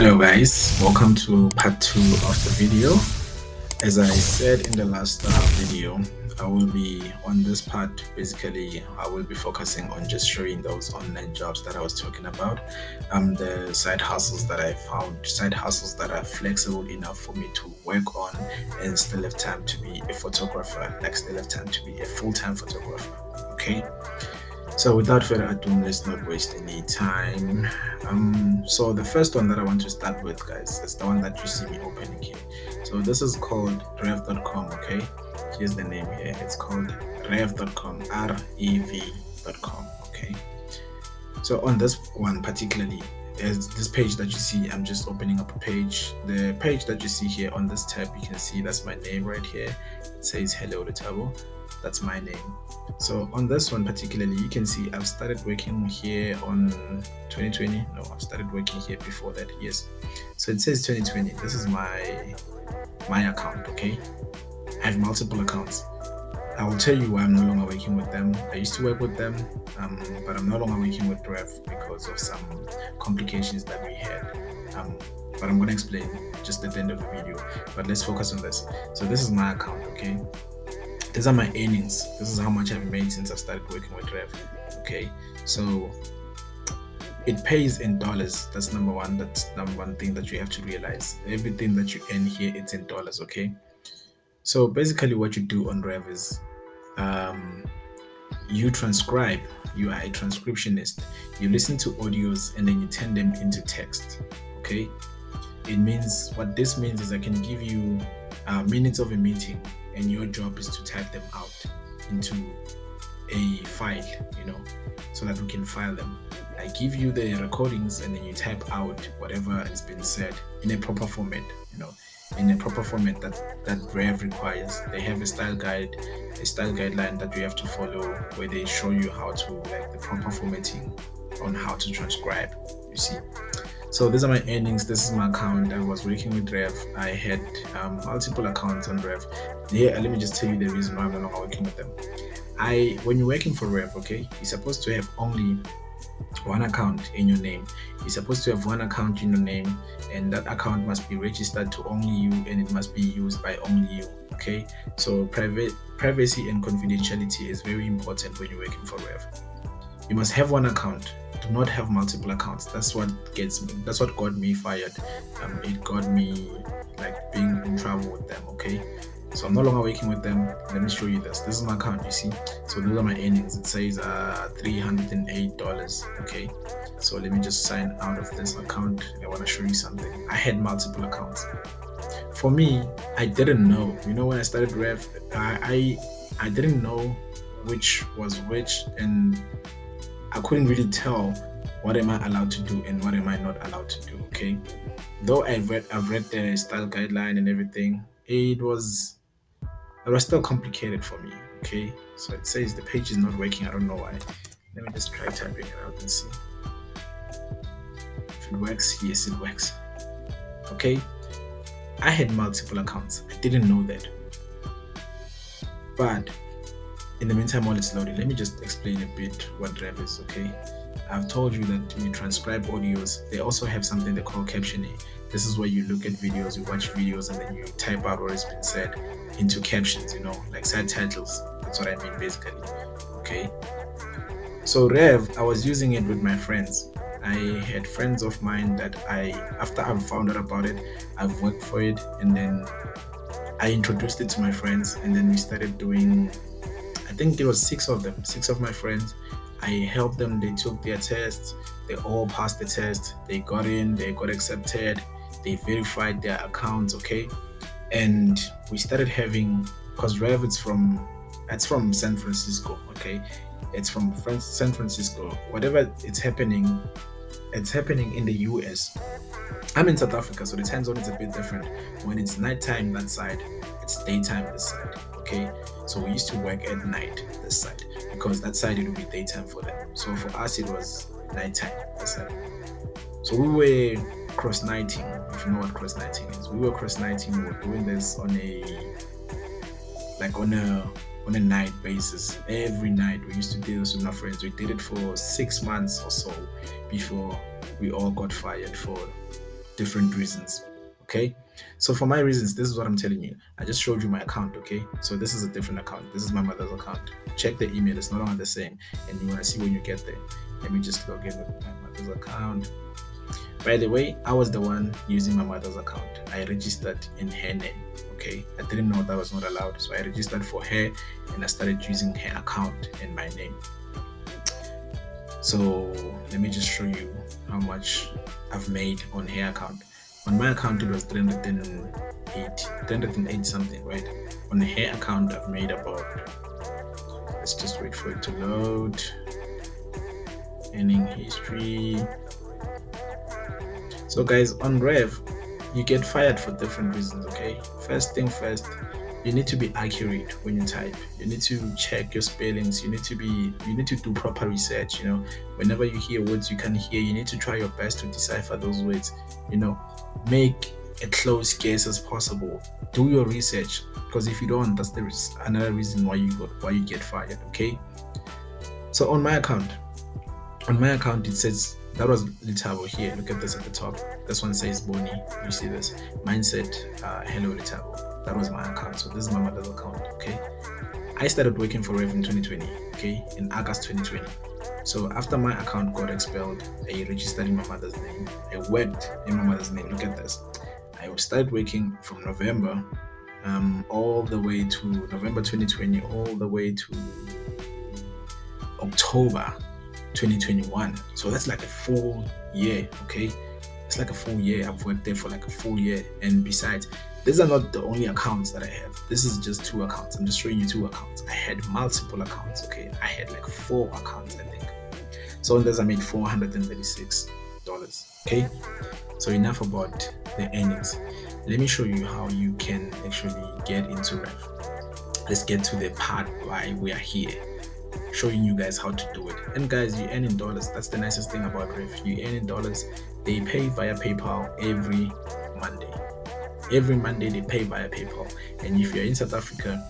Hello guys, welcome to part 2 of the video. As I said in the last video, I will be on this part. Basically, I will be focusing on just showing those online jobs that I was talking about, the side hustles that I found, side hustles that are flexible enough for me to work on and still have time to be a photographer, like still have time to be a full-time photographer. Okay, so without further ado, let's not waste any time. So the first one that I want to start with, guys, is the one that you see me opening here. So this is called rev.com. Okay, here's the name here. It's called rev.com, rev.com. Okay, so on this one particularly, there's this page that you see. I'm just opening up a page. The page that you see here on this tab, you can see that's my name right here. It says Hello Letabo. That's my name. So on this one particularly, you can see I've started working here on 2020. No, I've started working here before that. Yes, so it says 2020. This is my account. Okay, I have multiple accounts. I will tell you why I'm no longer working with them. I used to work with them, but I'm no longer working with Rev because of some complications that we had. But I'm gonna explain just at the end of the video. But let's focus on this. So this is my account. Okay, these are my earnings. This is how much I've made since I've started working with Rev. Okay, so it pays in dollars. That's number one. That's number one thing that you have to realize. Everything that you earn here, it's in dollars. Okay, so basically what you do on Rev is you transcribe. You are a transcriptionist. You listen to audios and then you turn them into text. Okay, it means, what this means is I can give you minutes of a meeting, and your job is to type them out into a file, so that we can file them. I give you the recordings and then you type out whatever has been said in a proper format, in a proper format that Rev requires. They have a style guideline that you have to follow, where they show you how to, like, the proper formatting on how to transcribe, you see. So these are my earnings. This is my account. I was working with Rev. I had multiple accounts on Rev. Here, let me just tell you the reason why I'm no longer working with them. When you're working for Rev, okay, you're supposed to have only one account in your name. You're supposed to have one account in your name, and that account must be registered to only you, and it must be used by only you. Okay, so privacy and confidentiality is very important when you're working for Rev. You must have one account. Do not have multiple accounts. That's what got me fired. It got me, like, being in trouble with them. Okay, so I'm no longer working with them. Let me show you this. This is my account, you see. So those are my earnings. It says $308. Okay, so let me just sign out of this account. I want to show you something. I had multiple accounts. For me, I didn't know. When I started Rev, I didn't know which was which, and I couldn't really tell what am I allowed to do and what am I not allowed to do. Okay, though I've read the style guideline and everything, it was still complicated for me. Okay, so it says the page is not working. I don't know why. Let me just try typing it out and see if it works. Yes, it works. Okay, I had multiple accounts. I didn't know that, but in the meantime, while it's loading, let me just explain a bit what Rev is. Okay, I've told you that you transcribe audios. They also have something they call captioning. This is where you look at videos, you watch videos, and then you type out what has been said into captions, like subtitles. That's what I mean, basically. Okay, so Rev, I was using it with my friends. I had friends of mine that after I've found out about it, I've worked for it, and then I introduced it to my friends, and then we started doing, I think it was six of my friends. I helped them. They took their tests. They all passed the test. They got in. They got accepted. They verified their accounts. Okay, and we started having, because Rev, it's from San Francisco. Okay, it's from San Francisco. Whatever it's happening in the US. I'm in South Africa, so the time zone is a bit different. When it's nighttime that side, it's daytime this side. Okay, so we used to work at night this side, because that side it would be daytime for them. So for us it was nighttime this side. So we were cross-nighting, if you know what cross-nighting is. We were cross-nighting. We were doing this on a night basis. Every night we used to do this with my friends. We did it for 6 months or so before we all got fired for different reasons. Okay, so for my reasons, this is what I'm telling you. I just showed you my account. Okay, so this is a different account. This is my mother's account. Check the email, it's no longer the same, and you want to see when you get there. Let me just log in with my mother's account. By the way, I was the one using my mother's account. I registered in her name. Okay, I didn't know that was not allowed, so I registered for her and I started using her account in my name. So let me just show you how much I've made on her account. On my account, it was 308 something, right? On her account, I've made about, let's just wait for it to load. Earning history. So guys, on Rev, you get fired for different reasons. Okay, first thing first, you need to be accurate when you type. You need to check your spellings. You need to do proper research. Whenever you hear words you can't hear, you need to try your best to decipher those words. Make a close guess as possible. Do your research, because if you don't, that's another reason why you get fired. Okay, so on my account, it says that was Litabo here. Look at this at the top. This one says Boni. You see this? Mine said hello Litabo. That was my account. So this is my mother's account. Okay, I started working for Rev in 2020. Okay, in August 2020. So after my account got expelled, I registered in my mother's name. I worked in my mother's name. Look at this. I started working from November, all the way to November 2020, all the way to October 2021. So that's like a full year. Okay, it's like a full year. I've worked there for like a full year. And besides, these are not the only accounts that I have. This is just 2 accounts. I'm just showing you 2 accounts. I had multiple accounts. Okay, I had like 4 accounts, I think. So on this I made $436. Okay, so enough about the earnings. Let me show you how you can actually get into Rev. Let's get to the part why we are here, showing you guys how to do it. And guys, you earn in dollars. That's the nicest thing about Rev. You earn in dollars. They pay via PayPal every Monday. Every Monday they pay via PayPal. And if you're in South Africa,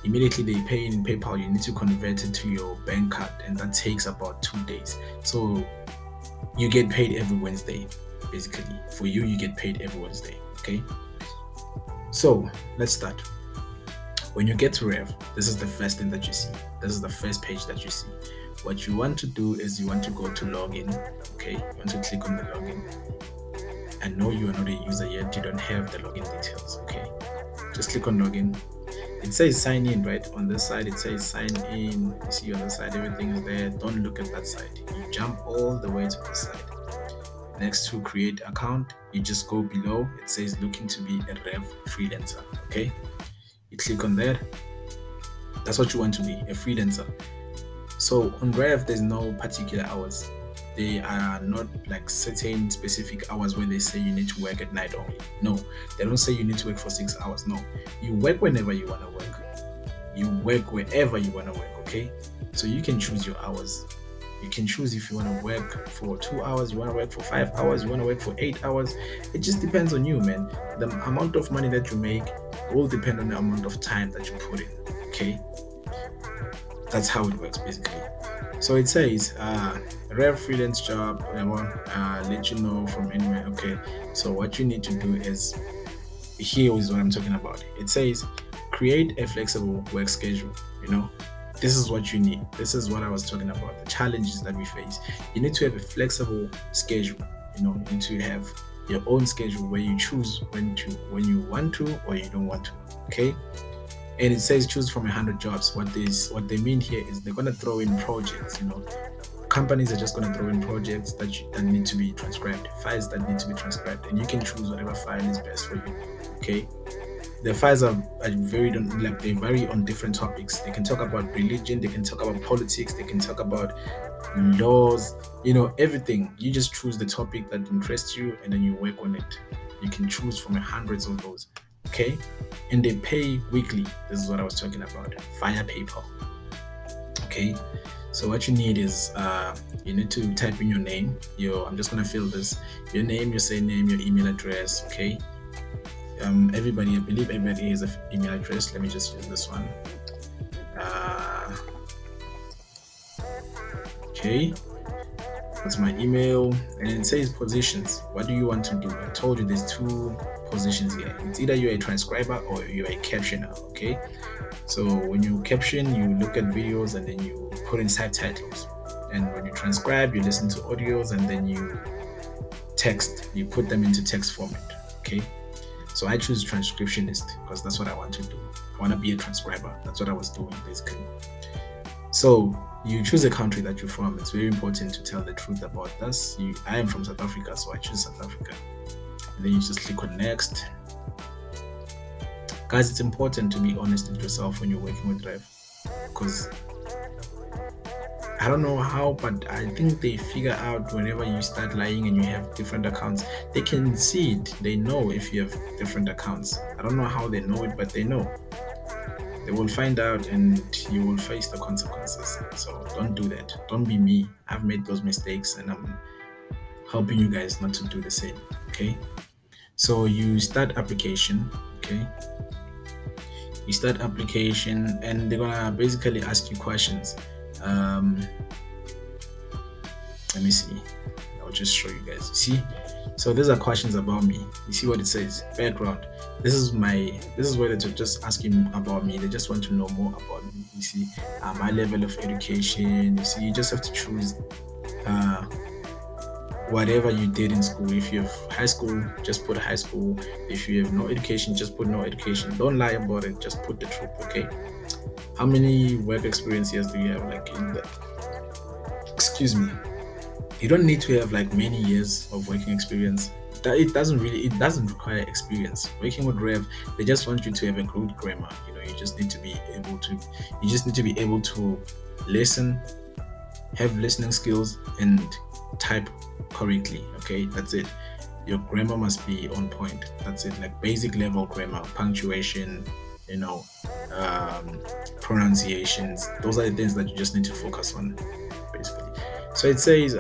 immediately they pay in PayPal. You need to convert it to your bank card, and that takes about 2 days. So you get paid every Wednesday. Basically, for you get paid every Wednesday. Okay, so let's start. When you get to Rev, this is the first thing that you see. This is the first page that you see. What you want to do is you want to go to login. Okay, you want to click on the login. I know you are not a user yet. You don't have the login details. Okay, just click on login. It says sign in, right? On this side, it says sign in. You see on the side, everything is there. Don't look at that side. You jump all the way to the side. Next to create account, you just go below. It says looking to be a Rev freelancer. Okay. You click on that. That's what you want to be, a freelancer. So on Rev, there's no particular hours. They are not like certain specific hours where they say you need to work at night only. No, they don't say you need to work for 6 hours. No, you work whenever you want to work. You work wherever you want to work. Okay, so you can choose your hours. You can choose if you want to work for 2 hours, you want to work for 5 hours, you want to work for 8 hours. It just depends on you, man. The amount of money that you make will depend on the amount of time that you put in. Okay, that's how it works basically. So it says Rev freelance job, let you know from anywhere. Okay, so what you need to do is, here is what I'm talking about. It says create a flexible work schedule. This is what you need. This is what I was talking about, the challenges that we face. You need to have a flexible schedule. You need to have your own schedule where you choose when you want to or you don't want to. Okay, and it says choose from 100 jobs. What they mean here is they're going to throw in projects. Companies are just going to throw in projects that need to be transcribed, files that need to be transcribed, and you can choose whatever file is best for you. Okay, the files are very they vary on different topics. They can talk about religion, they can talk about politics, they can talk about laws, everything. You just choose the topic that interests you and then you work on it. You can choose from hundreds of those. Okay, and they pay weekly. This is what I was talking about, via PayPal. Okay, so what you need is you need to type in your name. I'm just gonna fill this: your name, your surname, your email address. Okay, I believe everybody has an email address. Let me just use this one. Okay, Go to my email, and then it says positions. What do you want to do? I told you there's two positions here. It's either you're a transcriber or you're a captioner. Okay. So when you caption, you look at videos and then you put in subtitles. And when you transcribe, you listen to audios and then you text. You put them into text format. Okay. So I choose transcriptionist because that's what I want to do. I want to be a transcriber. That's what I was doing basically. So you choose a country that you're from. It's very important to tell the truth about this. I am from South Africa, so I choose South Africa. And then you just click on next. Guys, it's important to be honest with yourself when you're working with Rev, because I don't know how, but I think they figure out whenever you start lying and you have different accounts, they can see it. They know if you have different accounts. I don't know how they know it, but they know. They will find out and you will face the consequences. So don't do that. Don't be me. I've made those mistakes and I'm helping you guys not to do the same. Okay. So you start application. Okay. You start application and they're gonna basically ask you questions. Let me see. I'll just show you guys. See, so these are questions about me. You see what it says? Background. This is where they're just asking about me. They just want to know more about me. You see, my level of education. You see, you just have to choose whatever you did in school. If you have high school, just put high school. If you have no education, just put no education. Don't lie about it. Just put the truth. Okay. How many work experience years do you have? Like in the excuse me. You don't need to have like many years of working experience. It doesn't require experience. Working with Rev, they just want you to have a good grammar. You just need to be able to listen, have listening skills, and type correctly. Okay, that's it. Your grammar must be on point. That's it. Like basic level grammar, punctuation, pronunciations. Those are the things that you just need to focus on, basically. So it says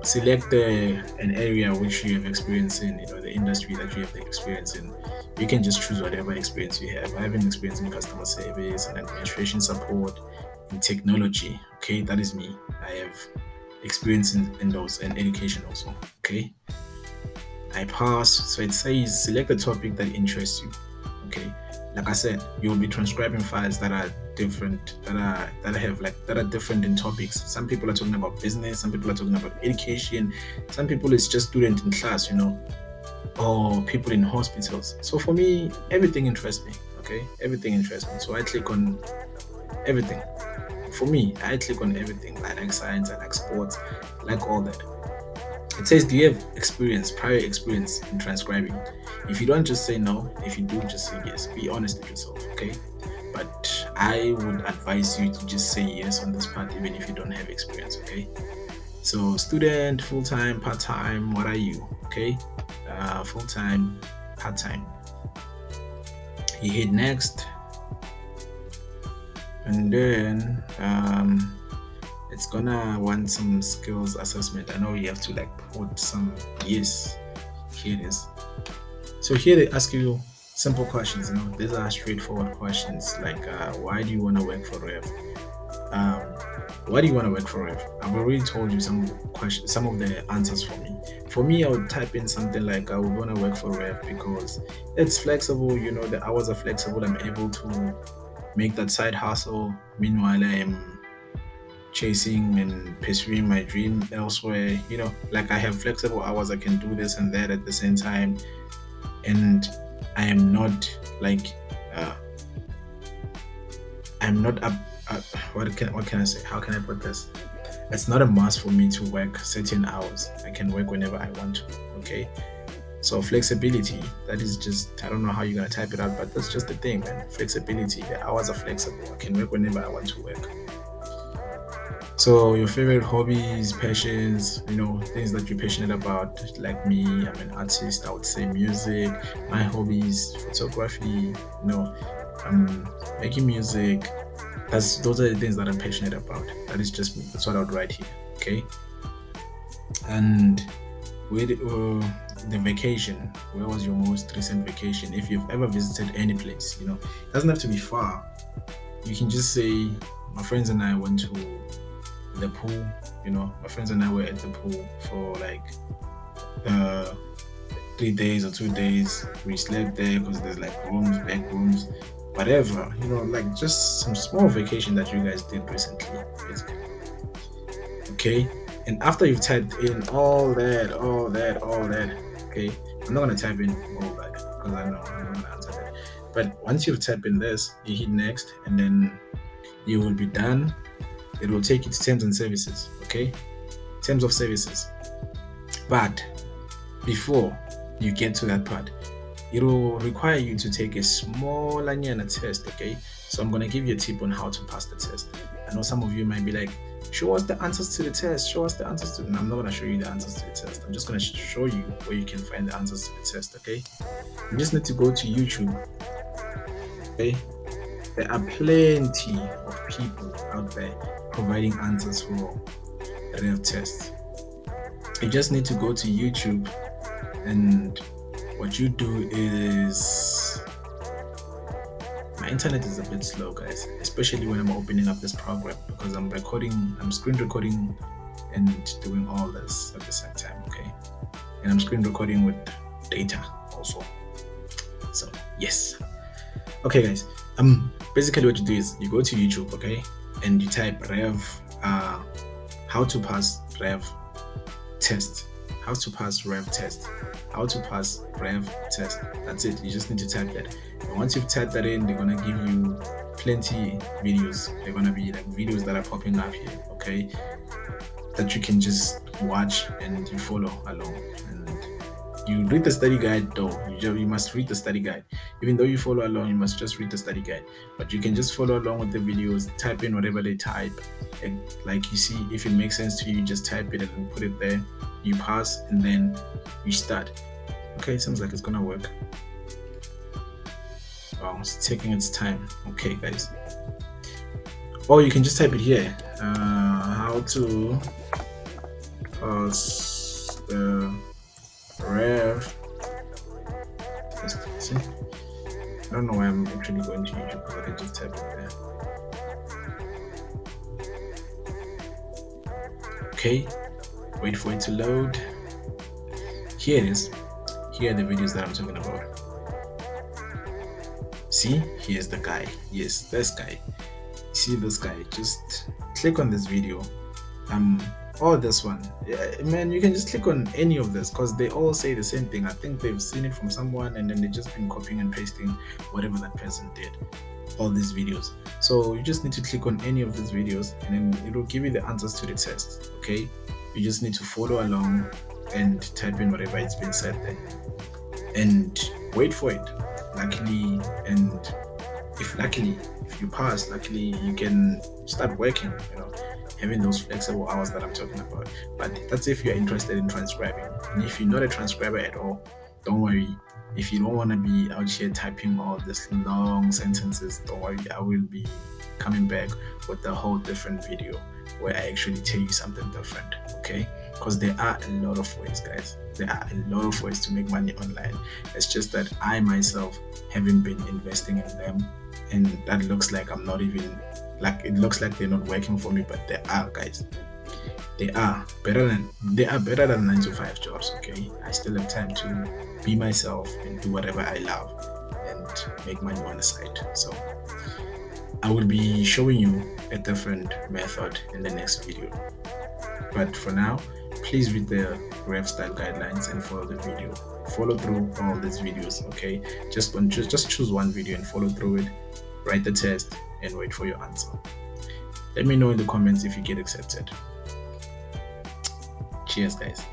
select an area which you have experience in, the industry that you have the experience in. You can just choose whatever experience you have. I have an experience in customer service and administration support, in technology. Okay, that is me. I have experience in those, and education also. Okay, I pass. So it says select a topic that interests you. Okay, like I said, you'll be transcribing files that are different, that are different in topics. Some people are talking about business, some people are talking about education, some people it's just student in class, or people in hospitals. So for me, everything interests me. Okay, everything interests me. So I click on everything. For me, I click on everything. I like science, I like sports, I like all that. It says, do you have prior experience in transcribing? If you don't, just say no. If you do, just say yes. Be honest with yourself, okay? But I would advise you to just say yes on this part, even if you don't have experience, okay? So student, full-time, part-time, what are you, okay? Full-time, part-time. You hit next. And then it's gonna want some skills assessment. I know you have to put some, yes, here it is. So here they ask you simple questions, these are straightforward questions like why do you want to work for Rev? Why do you want to work for Rev? I've already told you some of the questions, some of the answers for me. For me, I would type in something like I would want to work for Rev because it's flexible, the hours are flexible, I'm able to make that side hustle. Meanwhile, I am chasing and pursuing my dream elsewhere. I have flexible hours. I can do this and that at the same time, and I am not I'm not up. What can I say? How can I put this? It's not a must for me to work certain hours. I can work whenever I want to. Okay. So flexibility, that is just, I don't know how you're gonna type it out, but that's just the thing, man. Flexibility, the hours are flexible. I can work whenever I want to work. So your favorite hobbies, passions, things that you're passionate about. Like me, I'm an artist. I would say music. My hobbies, photography. I'm making music. Those are the things that I'm passionate about. That is just me. That's what I would write here. Okay. And with the vacation, where was your most recent vacation? If you've ever visited any place, it doesn't have to be far. You can just say, my friends and I went to the pool. My friends and I were at the pool for like uh 3 days or 2 days. We slept there because there's like rooms, back rooms, whatever. Like just some small vacation that you guys did recently, basically. Okay. And after you've typed in all that, okay, I'm not gonna type in all that because I know I'm not gonna answer that. But once you've typed in this, you hit next, and then you will be done. It will take you to terms and services. Okay, terms of services. But before you get to that part, it will require you to take a small Lanyana test. Okay, so I'm gonna give you a tip on how to pass the test. I know some of you might be like, show us the answers to the test. Show us the answers to. No, I'm not gonna show you the answers to the test. I'm just gonna show you where you can find the answers to the test. Okay, you just need to go to YouTube. Okay, there are plenty of people out there providing answers for real tests. You just need to go to YouTube, and what you do is, my internet is a bit slow, guys, especially when I'm opening up this program because I'm screen recording and doing all this at the same time. Okay, and I'm screen recording with data also. So yes. Okay, guys, basically what you do is you go to YouTube, okay, and you type rev how to pass rev test, how to pass rev test, how to pass rev test. That's it. You just need to type that. And once you've typed that in, they're gonna give you plenty videos. They're gonna be like videos that are popping up here, okay, that you can just watch and you follow along. And you read the study guide though. You must read the study guide. Even though you follow along, you must just read the study guide. But you can just follow along with the videos, type in whatever they type. And like you see, if it makes sense to you, just type it and put it there. You pass and then you start. Okay, seems like it's gonna work. Wow, it's taking its time. Okay, guys. Or you can just type it here. How to pass the rev. See? I don't know why I'm actually going to YouTube because I can just type it there. Okay, wait for it to load. Here it is. Here are the videos that I'm talking about. See, here's the guy. Yes, this guy. See this guy? Just click on this video. Or this one. Yeah, man, you can just click on any of this because they all say the same thing. I think they've seen it from someone and then they've just been copying and pasting whatever that person did. All these videos. So you just need to click on any of these videos and then it will give you the answers to the test. Okay, you just need to follow along and type in whatever it's been said there and wait for it. Luckily, if you pass, luckily you can start working, having those flexible hours that I'm talking about. But that's if you're interested in transcribing. And if you're not a transcriber at all, don't worry. If you don't want to be out here typing all these long sentences, don't worry. I will be coming back with a whole different video where I actually tell you something different, okay? Because there are a lot of ways, guys. There are a lot of ways to make money online. It's just that I myself haven't been investing in them, and that looks like I'm not even, like, it looks like they're not working for me, but they are, guys. They are better than 9-to-5 jobs, okay? I still have time to be myself and do whatever I love and make money on the side. So I will be showing you a different method in the next video. But for now, please read the rev style guidelines and follow the video. Follow through all these videos, okay? Just choose one video and follow through it. Write the test and wait for your answer. Let me know in the comments if you get accepted. Cheers, guys.